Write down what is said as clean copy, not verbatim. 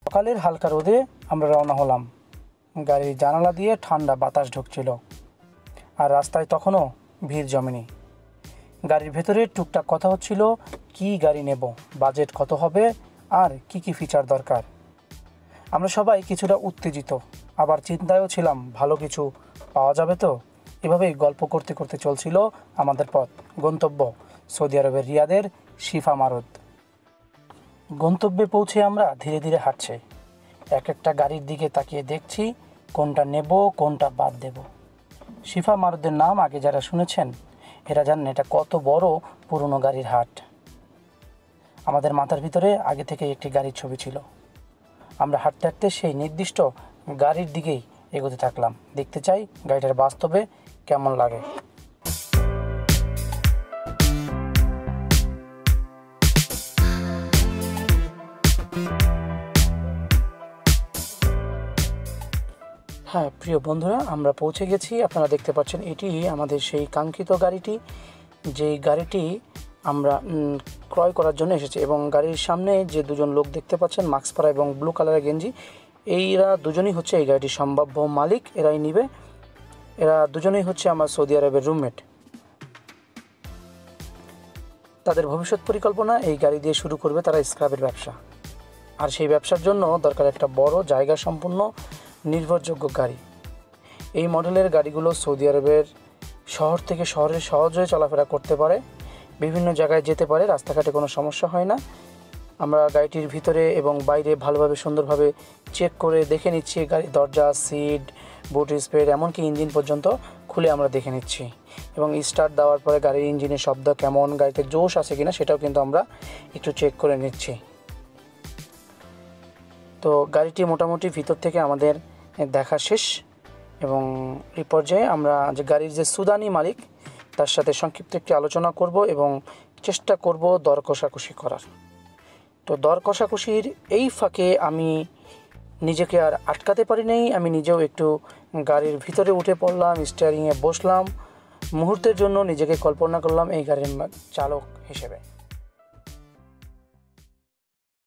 সকালের হালকা রোদে আমরা রওনা হলাম। গাড়ির জানালা দিয়ে ঠান্ডা বাতাস ঢুকছিল, আর রাস্তায় তখনও ভিড় জমেনি। গাড়ির ভেতরে টুকটাক কথা হচ্ছিল, কি গাড়ি নেব, বাজেট কত হবে, আর কি ফিচার দরকার। আমরা সবাই কিছুটা উত্তেজিত, আবার চিন্তায়ও ছিলাম ভালো কিছু পাওয়া যাবে তো। এভাবেই গল্প করতে করতে চলছিল আমাদের পথ। গন্তব্য সৌদি আরবের রিয়াদের শিফা মারুদ। গন্তব্যে পৌঁছে আমরা ধীরে ধীরে হাঁটছি, এক একটা গাড়ির দিকে তাকিয়ে দেখছি কোনটা নেব, কোনটা বাদ দেব। শিফা মারুদের নাম আগে যারা শুনেছেন এরা জানেন এটা কত বড় পুরনো গাড়ির হাট। আমাদের মাথার ভিতরে আগে থেকে একটি গাড়ির ছবি ছিল। আমরা হাঁটতে হাঁটতে সেই নির্দিষ্ট গাড়ির দিকেই এগোতে থাকলাম। দেখতে চাই গাড়িটার বাস্তবে কেমন লাগে। হ্যাঁ প্রিয় বন্ধুরা, আমরা পৌঁছে গেছি। আপনারা দেখতে পাচ্ছেন এটি আমাদের সেই কাঙ্ক্ষিত গাড়িটি, যেই গাড়িটি আমরা ক্রয় করার জন্য এসেছি। এবং গাড়ির সামনে যে দুজন লোক দেখতে পাচ্ছেন, মাস্ক পরা এবং ব্লু কালারের গেঞ্জি, এরা দুজনই হচ্ছে এই গাড়িটির সম্ভাব্য মালিক। এরাই নিবে। এরা দুজনেই হচ্ছে আমার সৌদি আরবের রুমমেট। তাদের ভবিষ্যৎ পরিকল্পনা এই গাড়ি দিয়ে শুরু করবে তারা স্ক্র্যাপের ব্যবসা। আর সেই ব্যবসার জন্য দরকার একটা বড় জায়গা সম্পূর্ণ নির্ভরযোগ্য গাড়ি। এই মডেলের গাড়িগুলো সৌদি আরবের শহর থেকে শহরে সহজে চলাফেরা করতে পারে, বিভিন্ন জায়গায় যেতে পারে, রাস্তাঘাটে কোনো সমস্যা হয় না। আমরা গাড়িটির ভিতরে এবং বাইরে ভালোভাবে সুন্দরভাবে চেক করে দেখে নিচ্ছি। গাড়ির দরজা, সিট, বুট স্পেড, এমনকি ইঞ্জিন পর্যন্ত খুলে আমরা দেখে নিচ্ছি। এবং স্টার্ট দেওয়ার পরে গাড়ির ইঞ্জিনের শব্দ কেমন, গাড়িতে জোশ আছে কিনা সেটাও কিন্তু আমরা একটু চেক করে নিচ্ছি। তো গাড়িটি মোটামুটি ভিতর থেকে আমাদের দেখা শেষ। এবং এই পর্যায়ে আমরা যে গাড়ির যে সুদানি মালিক তার সাথে সংক্ষিপ্ত একটি আলোচনা করব এবং চেষ্টা করব দর কষাকষি করার। তো দর কষাকষির এই ফাঁকে আমি নিজেকে আর আটকাতে পারি নাই। আমি নিজেও একটু গাড়ির ভিতরে উঠে পড়লাম, স্টিয়ারিংয়ে বসলাম। মুহূর্তের জন্য নিজেকে কল্পনা করলাম এই গাড়ির চালক হিসেবে।